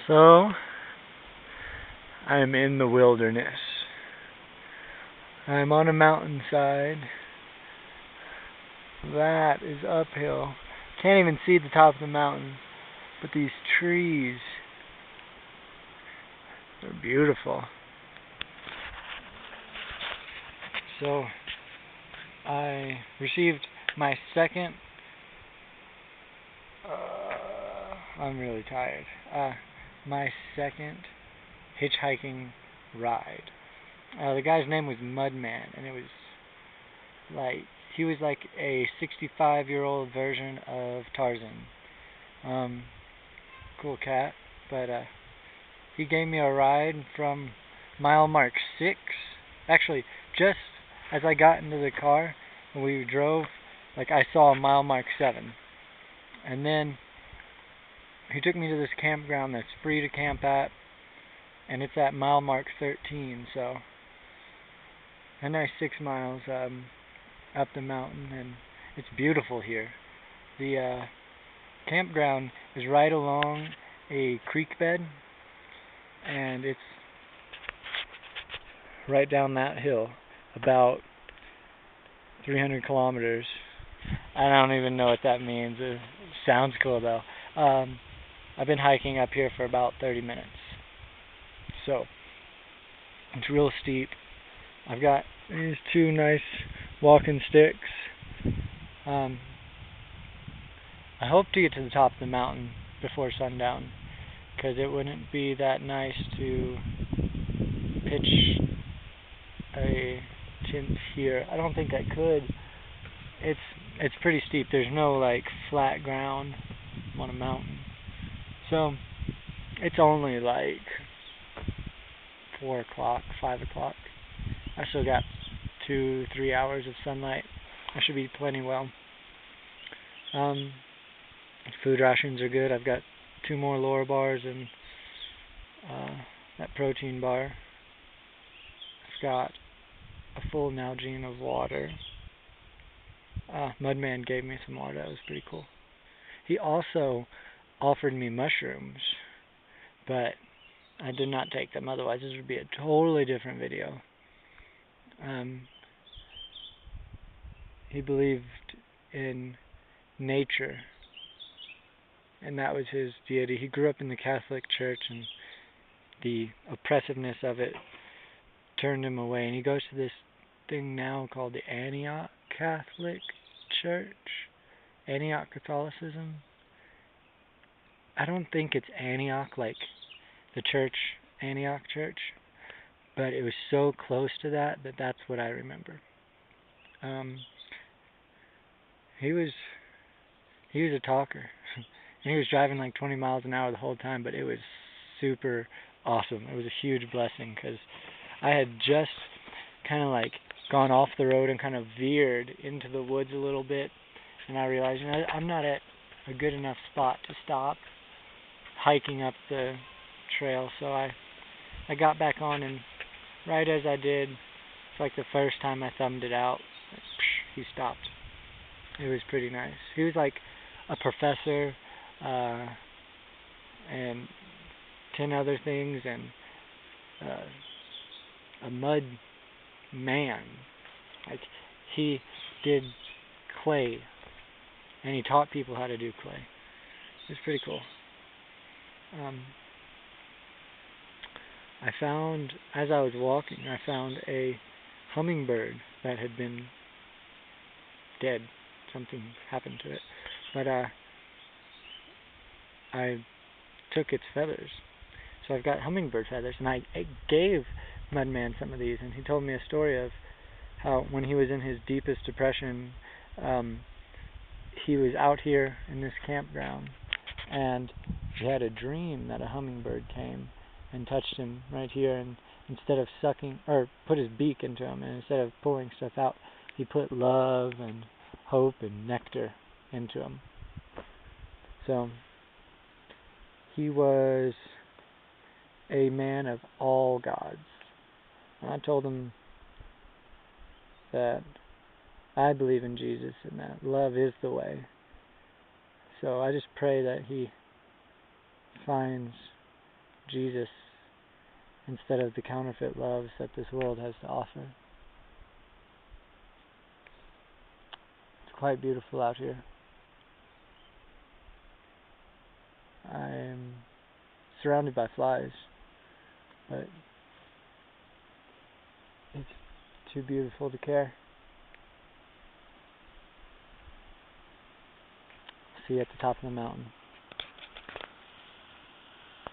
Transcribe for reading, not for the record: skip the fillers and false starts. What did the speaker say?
So, I'm in the wilderness. I'm on a mountainside. That is uphill. Can't even see the top of the mountain. But these trees, they're beautiful. So, I received my second, I'm really tired, my second hitchhiking ride. The guy's name was Mudman, and it was like, he was like a 65-year-old version of Tarzan. Cool cat, but he gave me a ride from mile mark 6. Actually, just as I got into the car and we drove, like I saw mile mark 7. And then he took me to this campground that's free to camp at, and it's at mile mark 13, so a nice 6 miles up the mountain, and it's beautiful here. The campground is right along a creek bed, and it's right down that hill, about 300 kilometers. I don't even know what that means. It sounds cool though. I've been hiking up here for about 30 minutes. So, it's real steep. I've got these 2 nice walking sticks. I hope to get to the top of the mountain before sundown, because it wouldn't be that nice to pitch a tent here. I don't think I could. It's pretty steep. There's no like flat ground on a mountain. So it's only like 4 o'clock, 5 o'clock. I still got 2-3 hours of sunlight. I should be plenty well. Food rations are good. I've got 2 more Lora bars and that protein bar. I've got a full Nalgene of water. Mudman gave me some water. That was pretty cool. He also offered me mushrooms, but I did not take them. Otherwise, this would be a totally different video. He believed in nature, and that was his deity. He grew up in the Catholic Church, and the oppressiveness of it turned him away. And he goes to this thing now called the Antioch Catholic Church, Antioch Catholicism. I don't think it's Antioch like the church, Antioch Church, but it was so close to that that's what I remember. He was a talker, and he was driving like 20 miles an hour the whole time, but it was super awesome. It was a huge blessing, because I had just kind of like gone off the road and kind of veered into the woods a little bit, and I realized, you know, I'm not at a good enough spot to stop hiking up the trail, so I got back on, and right as I did, it's like the first time I thumbed it out, he stopped. It was pretty nice. He was like a professor and 10 other things, and a mud man. Like, he did clay, and he taught people how to do clay. It was pretty cool. I found, as I was walking, I found a hummingbird that had been dead. Something happened to it. But I took its feathers. So I've got hummingbird feathers, and I gave Mudman some of these, and he told me a story of how when he was in his deepest depression, he was out here in this campground, and he had a dream that a hummingbird came and touched him right here, and instead of sucking, or put his beak into him, and instead of pulling stuff out, he put love and hope and nectar into him. So he was a man of all gods. And I told him that I believe in Jesus and that love is the way. So I just pray that he finds Jesus instead of the counterfeit loves that this world has to offer. It's quite beautiful out here. I'm surrounded by flies, but it's too beautiful to care. See you at the top of the mountain.